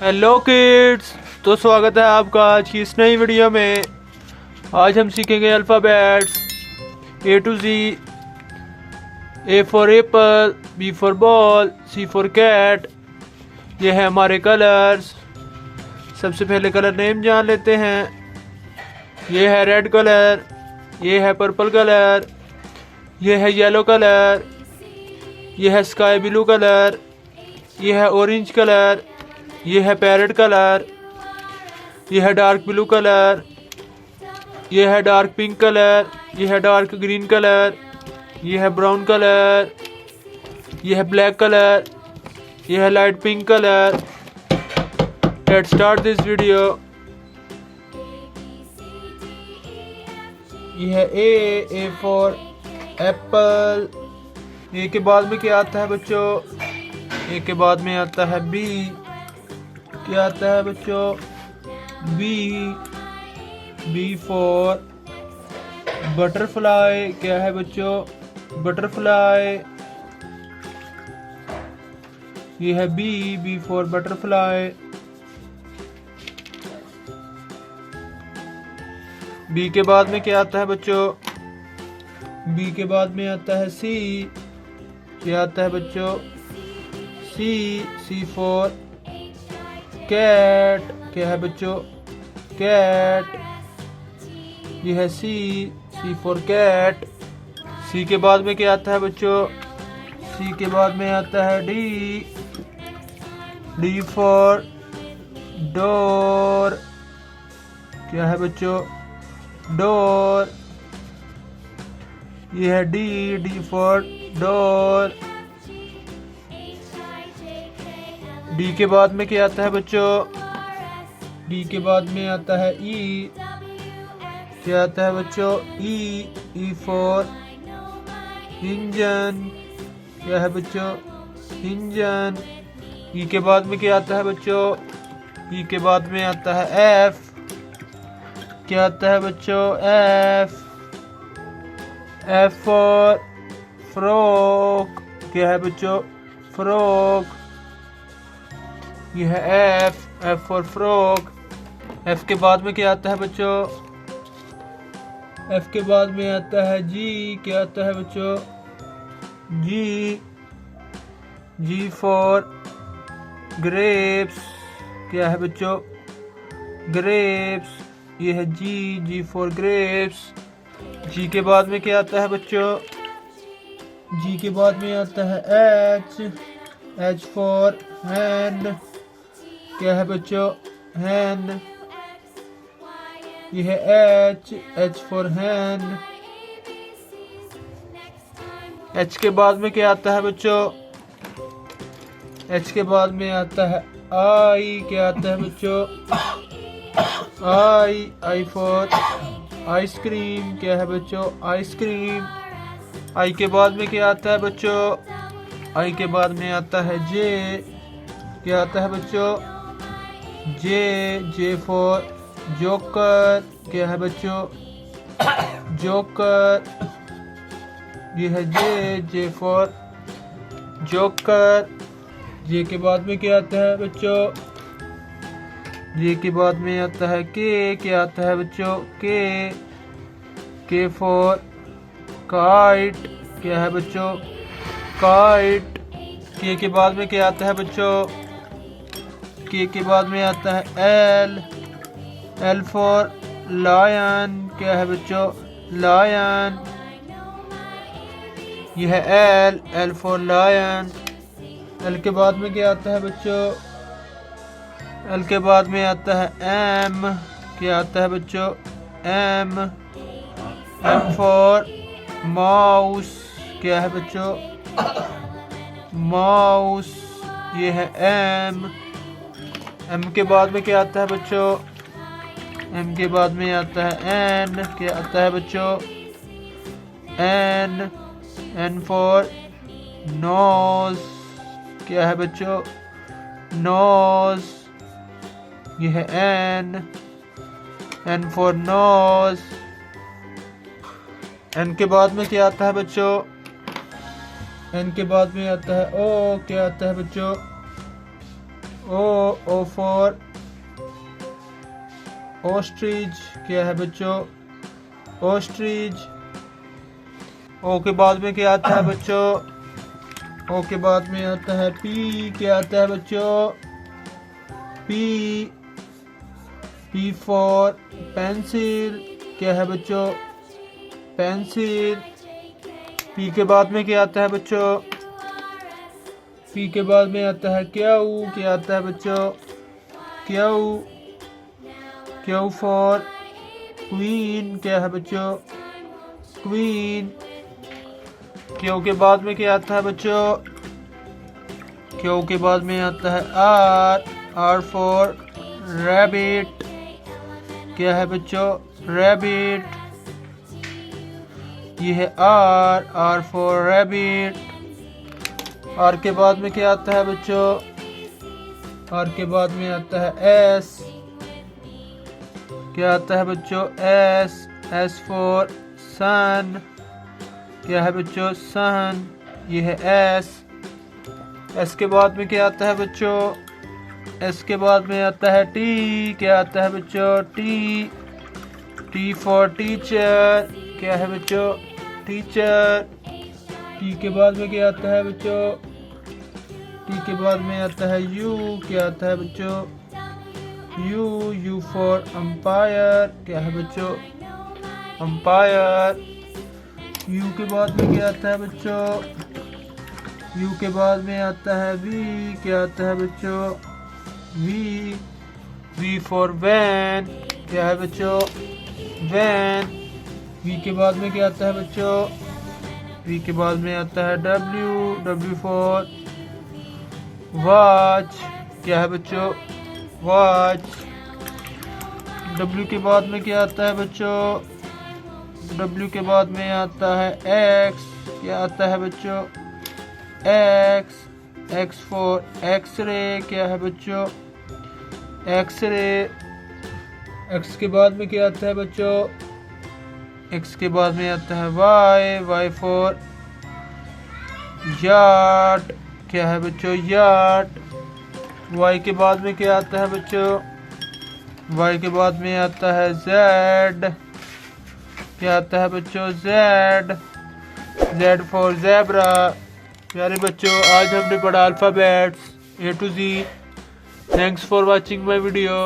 Hello kids, तो स्वागत है आपका आज की इस नई वीडियो में। आज हम सीखेंगे alphabets A to Z। A for apple, B for ball, C for cat. ये है हमारे कलर्स। सबसे पहले कलर नेम जान लेते हैं। ये है रेड कलर, ये है पर्पल कलर, ये है येलो कलर, ये है स्काई ब्लू कलर, ये है ऑरेंज कलर, ये है पैरेट कलर, ये है डार्क ब्लू कलर, ये है डार्क पिंक कलर, ये है डार्क ग्रीन कलर, ये है ब्राउन कलर, ये है ब्लैक कलर, ये है light pink colour. Let's start this video. ये है ए फॉर एप्पल। ए के बाद में क्या आता है बच्चों? ए के बाद में आता है बी। क्या आता है बच्चों? B for butterfly. क्या है बच्चों? बटरफ्लाई। ये है बी फॉर बटरफ्लाई। बी के बाद में क्या आता है बच्चों? बी के बाद में आता है सी। क्या आता है बच्चों? सी फॉर कैट। क्या है बच्चों? कैट। ये है सी फॉर कैट। सी के बाद में क्या आता है बच्चों? सी के बाद में आता है डी फॉर डोर। क्या है बच्चों? डोर। ये है डी फॉर डोर। डी के बाद में क्या आता है बच्चों? डी के बाद में आता है ई। क्या आता है बच्चों? E for engine. क्या है बच्चों? इंजन। ई के बाद में क्या आता है बच्चों? ई के बाद में आता है एफ। क्या आता है बच्चों? F for frock. क्या है बच्चों? फ्रॉक। यह है एफ फॉर फ्रॉक। एफ के बाद में क्या आता है बच्चों? एफ के बाद में आता है जी। क्या आता है बच्चों? जी फॉर ग्रेप्स। क्या है बच्चों? ग्रेप्स। ये है जी फॉर ग्रेप्स। जी के बाद में क्या आता है बच्चों? जी के बाद में आता है एच फॉर हैंड। क्या है बच्चों? हैंड। यह है एच फॉर हैंड। एच के बाद में क्या आता है बच्चों? एच के बाद में आता है आई। क्या आता है बच्चों? I for ice cream. क्या है बच्चों? आइसक्रीम। आई के बाद में क्या आता है बच्चों? आई के बाद में आता है जे। क्या आता है बच्चों? J for joker. क्या है बच्चों? जोकर। ये है जे फॉर जोकर। जे के बाद में क्या आता है बच्चों? जे के बाद में आता है के। क्या आता है बच्चों? के फॉर काइट। क्या है बच्चों? काइट। के बाद में क्या आता है बच्चों? के बाद में आता है एल फॉर लायन। क्या है बच्चों? लायन। यह है एल फॉर लायन। एल के बाद में क्या आता है बच्चों? एल के बाद में आता है एम। क्या आता है बच्चों? M for mouse. क्या है बच्चों? माउस। ये है एम के बाद में क्या आता है बच्चों? एम के बाद में आता है एन। क्या आता है बच्चों? N for nose. क्या है बच्चों? नोज। यह है एन फॉर नोज। एन के बाद में क्या आता है बच्चों? एन के बाद में आता है ओ। क्या आता है बच्चों? ओ फॉर ऑस्ट्रिच, क्या है बच्चों? ऑस्ट्रिच। ओ के बाद में क्या आता है बच्चों? ओ के बाद में आता है पी, क्या आता है बच्चों? पी। पी फॉर पेंसिल, क्या है बच्चों? पेंसिल। पी के बाद में क्या आता है बच्चों? पी के बाद में आता है क्यू, क्या आता है बच्चों? क्यू। क्यू फॉर क्वीन, क्या है बच्चों? क्वीन। क्यू के बाद में क्या आता है बच्चों? क्यू के बाद में आता है आर, आर फॉर रैबिट, क्या है बच्चों? रैबिट। ये है R, R for rabbit. R के बाद में क्या आता है बच्चों? आर के बाद में आता है एस, क्या आता है बच्चों? एस। एस फॉर सन, क्या है बच्चों? सन। ये है एस। एस के बाद में क्या आता है बच्चों? एस के बाद में आता है टी, क्या आता है बच्चों? टी। टी फॉर टीचर, क्या है बच्चों? टीचर। टी के बाद में क्या आता है बच्चों? टी के बाद में आता है यू, क्या आता है बच्चों? यू। यू फॉर अंपायर, क्या है बच्चों? अंपायर। यू के बाद में क्या आता है बच्चों? यू के बाद में आता है वी, क्या आता है बच्चों? वी। वी फॉर वैन, क्या है बच्चों? वैन। वी के बाद में क्या आता है बच्चों? वी के बाद में आता है डब्ल्यू, डब्ल्यू फॉर वॉच, क्या है बच्चों? वॉच। डब्ल्यू के बाद में क्या आता है बच्चों? डब्ल्यू के बाद में आता है एक्स, क्या आता है बच्चों? एक्स। एक्स फॉर एक्सरे, क्या है बच्चों? एक्सरे। एक्स के बाद में क्या आता है बच्चों? एक्स के बाद में आता है वाई, वाई फॉर यार्ड, क्या है बच्चों? यार्ड। वाई के बाद में क्या आता है बच्चों? वाई के बाद में आता है जेड, क्या आता है बच्चों? जेड। Z for zebra. प्यारे बच्चों, आज हमने पढ़ा alphabets A to Z। Thanks for watching my video.